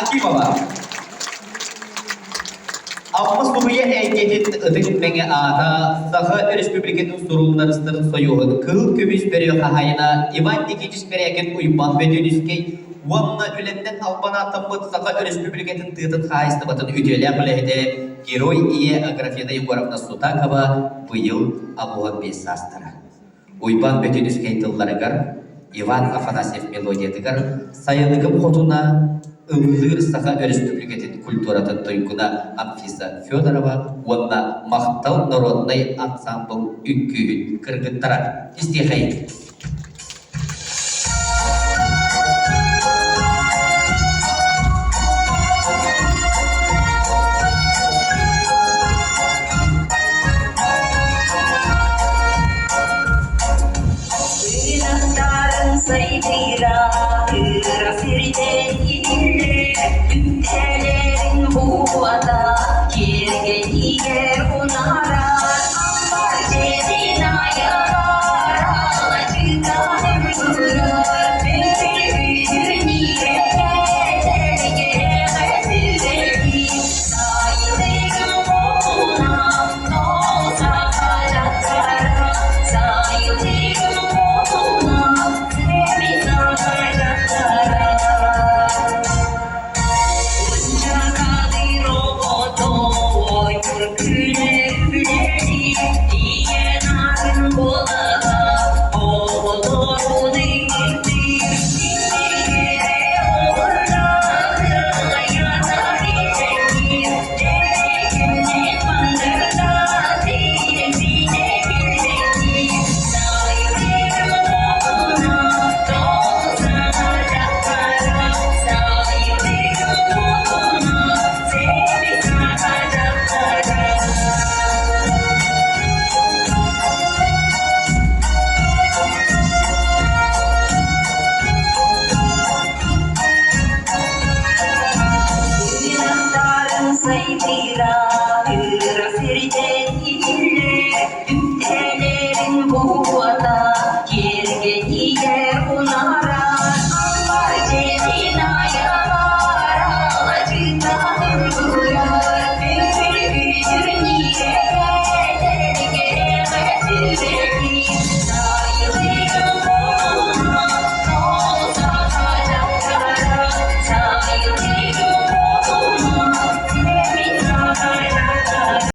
Akibaba. Almas Nubu'ya egetin ıdık menge ada Saha Respublika'nın sorunlarının soyuğun kıl kömüş veriyor kahayına İvan Dikicis Bereken uyuman ve dönüskey Vanna ülenden Albana Tambut Saha Respublika'nın tıhtın kahayısını batın ütüyle kulehde Geroy iye agrafiyada yuvarafna Sutakava bu yıl Abuhan Besastıra. Uyban ve dönüskey tıllarıgar Ivan Afanasyev melodiyatıgar sayılıgım hotuna ыллыр саха республикатын культуратын тойгуна Анфиса Федорова онна мақтау народный ансамбль үккүйін кыргыттара истихай.